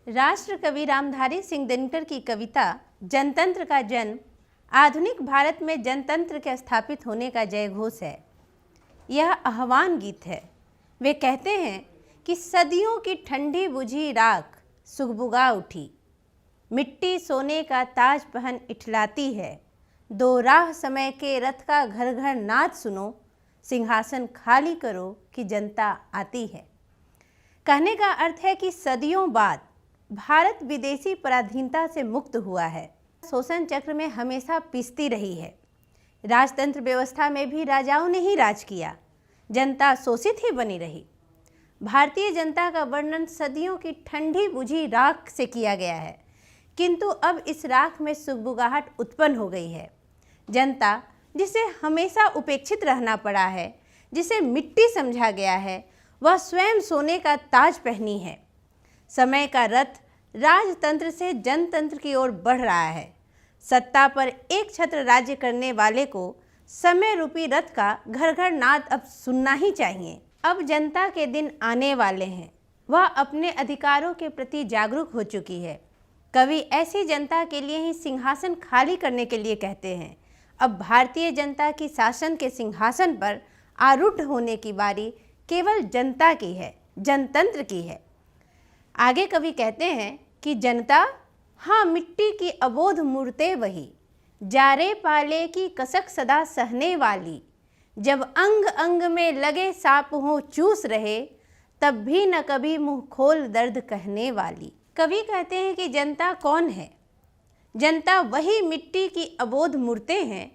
राष्ट्र कवि रामधारी सिंह दिनकर की कविता जनतंत्र का जन्म आधुनिक भारत में जनतंत्र के स्थापित होने का जयघोष है। यह आह्वान गीत है। वे कहते हैं कि सदियों की ठंडी बुझी राख सुगबुगा उठी, मिट्टी सोने का ताज पहन इठलाती है। दो राह समय के रथ का घर घर नाद सुनो, सिंहासन खाली करो कि जनता आती है। कहने का अर्थ है कि सदियों बाद भारत विदेशी पराधीनता से मुक्त हुआ है। शोषण चक्र में हमेशा पिसती रही है। राजतंत्र व्यवस्था में भी राजाओं ने ही राज किया, जनता शोषित ही बनी रही। भारतीय जनता का वर्णन सदियों की ठंडी बुझी राख से किया गया है, किंतु अब इस राख में सुगबुगाहट उत्पन्न हो गई है। जनता जिसे हमेशा उपेक्षित रहना पड़ा है, जिसे मिट्टी समझा गया है, वह स्वयं सोने का ताज पहनी है। समय का रथ राजतंत्र से जनतंत्र की ओर बढ़ रहा है। सत्ता पर एक छत्र राज्य करने वाले को समय रूपी रथ का घर घर नाद अब सुनना ही चाहिए। अब जनता के दिन आने वाले हैं। वह अपने अधिकारों के प्रति जागरूक हो चुकी है। कवि ऐसी जनता के लिए ही सिंहासन खाली करने के लिए कहते हैं। अब भारतीय जनता की शासन के सिंहासन पर आरूढ़ होने की बारी केवल जनता की है, जनतंत्र की है। आगे कवि कहते हैं कि जनता हाँ मिट्टी की अबोध मूर्तें वही, जारे पाले की कसक सदा सहने वाली। जब अंग अंग में लगे सांप हो चूस रहे, तब भी न कभी मुंह खोल दर्द कहने वाली। कवि कहते हैं कि जनता कौन है? जनता वही मिट्टी की अबोध मूर्तें हैं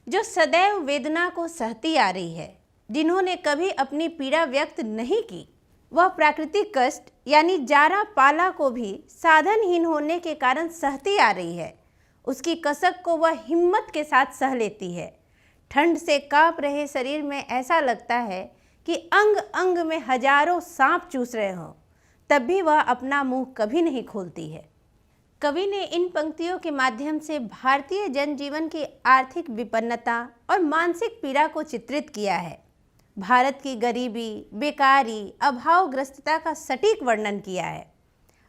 जो सदैव वेदना को सहती आ रही है, जिन्होंने कभी अपनी पीड़ा व्यक्त नहीं की। वह प्राकृतिक कष्ट यानी जारा पाला को भी साधनहीन होने के कारण सहती आ रही है। उसकी कसक को वह हिम्मत के साथ सह लेती है। ठंड से कांप रहे शरीर में ऐसा लगता है कि अंग अंग में हजारों सांप चूस रहे हों, तब भी वह अपना मुंह कभी नहीं खोलती है। कवि ने इन पंक्तियों के माध्यम से भारतीय जनजीवन की आर्थिक विपन्नता और मानसिक पीड़ा को चित्रित किया है। भारत की गरीबी, बेकारी, अभावग्रस्तता का सटीक वर्णन किया है।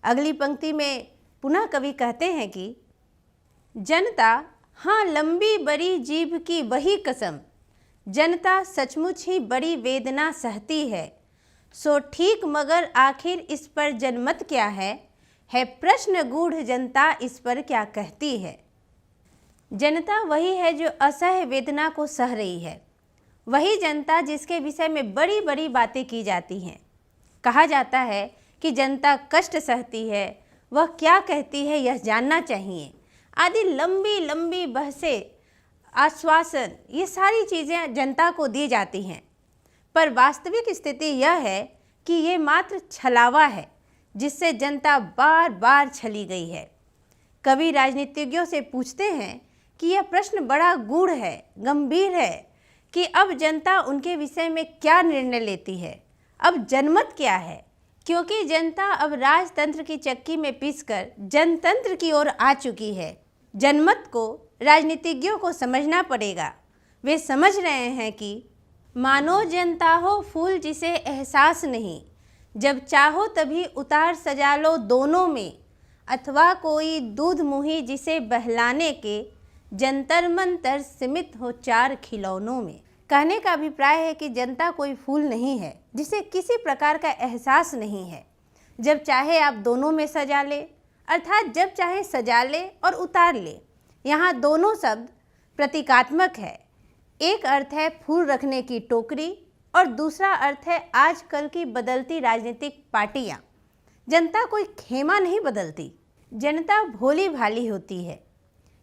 अगली पंक्ति में पुनः कवि कहते हैं कि जनता हाँ लंबी बड़ी जीभ की वही कसम, जनता सचमुच ही बड़ी वेदना सहती है। सो ठीक मगर आखिर इस पर जनमत क्या है प्रश्न गूढ़ जनता इस पर क्या कहती है। जनता वही है जो असह्य वेदना को सह रही है। वही जनता जिसके विषय में बड़ी बड़ी बातें की जाती हैं। कहा जाता है कि जनता कष्ट सहती है, वह क्या कहती है यह जानना चाहिए, आदि लंबी लंबी बहसें, आश्वासन, ये सारी चीज़ें जनता को दी जाती हैं। पर वास्तविक स्थिति यह है कि ये मात्र छलावा है, जिससे जनता बार बार छली गई है। कवि राजनीतिज्ञों से पूछते हैं कि यह प्रश्न बड़ा गूढ़ है, गंभीर है कि अब जनता उनके विषय में क्या निर्णय लेती है, अब जनमत क्या है, क्योंकि जनता अब राजतंत्र की चक्की में पीसकर जनतंत्र की ओर आ चुकी है। जनमत को राजनीतिज्ञों को समझना पड़ेगा। वे समझ रहे हैं कि मानो जनता हो फूल जिसे एहसास नहीं, जब चाहो तभी उतार सजा लो दोनों में, अथवा कोई दूध मुही जिसे बहलाने के जंतर मंतर सीमित हो चार खिलौनों में। कहने का अभिप्राय है कि जनता कोई फूल नहीं है जिसे किसी प्रकार का एहसास नहीं है। जब चाहे आप दोनों में सजा ले, अर्थात जब चाहे सजा ले और उतार ले। यहाँ दोनों शब्द प्रतीकात्मक है। एक अर्थ है फूल रखने की टोकरी और दूसरा अर्थ है आजकल की बदलती राजनीतिक पार्टियाँ। जनता कोई खेमा नहीं बदलती, जनता भोली भाली होती है।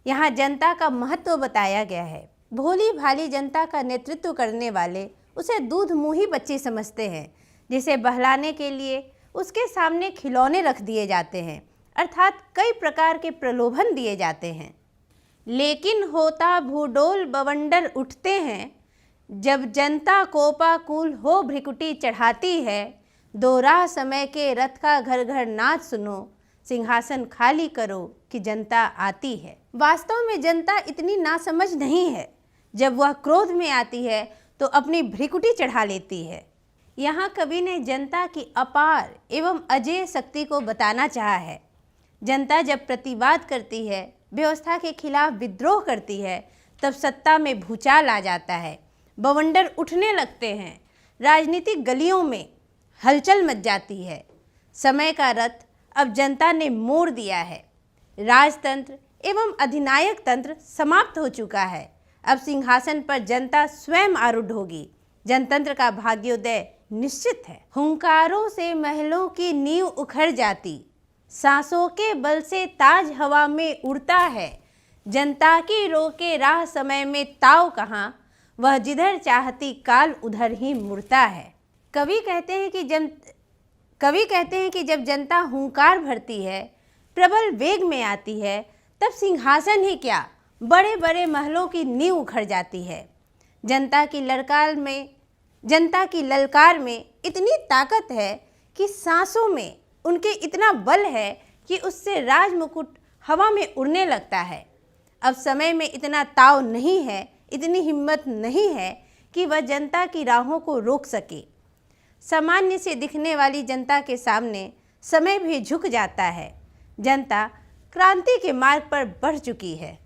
यहाँ जनता का महत्व बताया गया है। भोली भाली जनता का नेतृत्व करने वाले उसे दूध मुही बच्ची समझते हैं, जिसे बहलाने के लिए उसके सामने खिलौने रख दिए जाते हैं, अर्थात कई प्रकार के प्रलोभन दिए जाते हैं। लेकिन होता भूडोल बवंडर उठते हैं, जब जनता कोपाकुल हो भ्रिकुटी चढ़ाती है। दो राह समय के रथ का घर घर नाद सुनो, सिंहासन खाली करो कि जनता आती है। वास्तव में जनता इतनी नासमझ नहीं है। जब वह क्रोध में आती है तो अपनी भ्रिकुटी चढ़ा लेती है। यहाँ कवि ने जनता की अपार एवं अजेय शक्ति को बताना चाहा है। जनता जब प्रतिवाद करती है, व्यवस्था के खिलाफ विद्रोह करती है, तब सत्ता में भूचाल आ जाता है, बवंडर उठने लगते हैं, राजनीतिक गलियों में हलचल मच जाती है। समय का रथ अब जनता ने मोड़ दिया है। राजतंत्र एवं अधिनायक तंत्र समाप्त हो चुका है। अब सिंहासन पर जनता स्वयं आरूढ़ होगी। जनतंत्र का भाग्योदय निश्चित है। हुंकारों से महलों की नींव उखड़ जाती, सांसों के बल से ताज हवा में उड़ता है। जनता की रोके राह समय में ताव कहाँ, वह जिधर चाहती काल उधर ही मुड़ता है। कवि कहते हैं कि जब जनता हुंकार भरती है, प्रबल वेग में आती है, तब सिंहासन ही क्या, बड़े बड़े महलों की नींव उखड़ जाती है। जनता की ललकार में इतनी ताकत है कि सांसों में उनके इतना बल है कि उससे राजमुकुट हवा में उड़ने लगता है। अब समय में इतना ताव नहीं है, इतनी हिम्मत नहीं है कि वह जनता की राहों को रोक सके। सामान्य से दिखने वाली जनता के सामने समय भी झुक जाता है। जनता क्रांति के मार्ग पर बढ़ चुकी है।